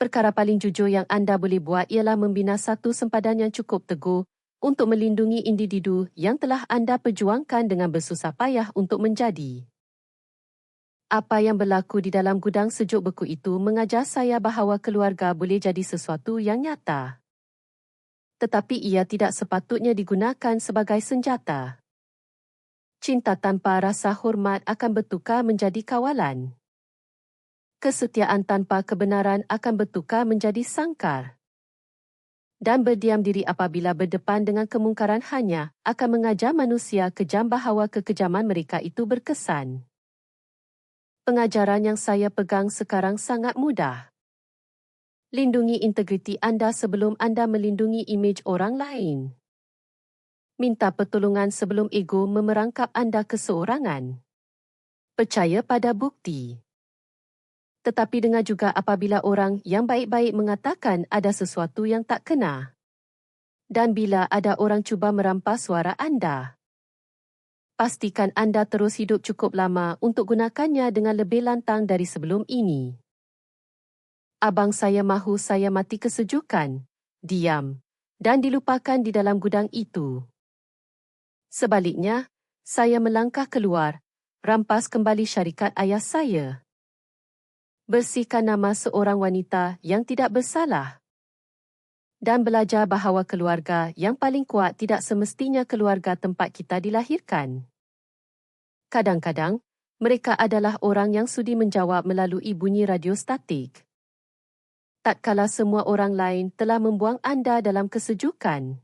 perkara paling jujur yang anda boleh buat ialah membina satu sempadan yang cukup teguh untuk melindungi individu yang telah anda perjuangkan dengan bersusah payah untuk menjadi. Apa yang berlaku di dalam gudang sejuk beku itu mengajar saya bahawa keluarga boleh jadi sesuatu yang nyata. Tetapi ia tidak sepatutnya digunakan sebagai senjata. Cinta tanpa rasa hormat akan bertukar menjadi kawalan. Kesetiaan tanpa kebenaran akan bertukar menjadi sangkar. Dan berdiam diri apabila berdepan dengan kemungkaran hanya akan mengajar manusia kejam bahawa kekejaman mereka itu berkesan. Pengajaran yang saya pegang sekarang sangat mudah. Lindungi integriti anda sebelum anda melindungi imej orang lain. Minta pertolongan sebelum ego memerangkap anda keseorangan. Percaya pada bukti. Tetapi dengar juga apabila orang yang baik-baik mengatakan ada sesuatu yang tak kena. Dan bila ada orang cuba merampas suara anda. Pastikan anda terus hidup cukup lama untuk gunakannya dengan lebih lantang dari sebelum ini. Abang saya mahu saya mati kesejukan, diam, dan dilupakan di dalam gudang itu. Sebaliknya, saya melangkah keluar, rampas kembali syarikat ayah saya. Bersihkan nama seorang wanita yang tidak bersalah. Dan belajar bahawa keluarga yang paling kuat tidak semestinya keluarga tempat kita dilahirkan. Kadang-kadang, mereka adalah orang yang sudi menjawab melalui bunyi radio statik. Tak kala semua orang lain telah membuang anda dalam kesejukan.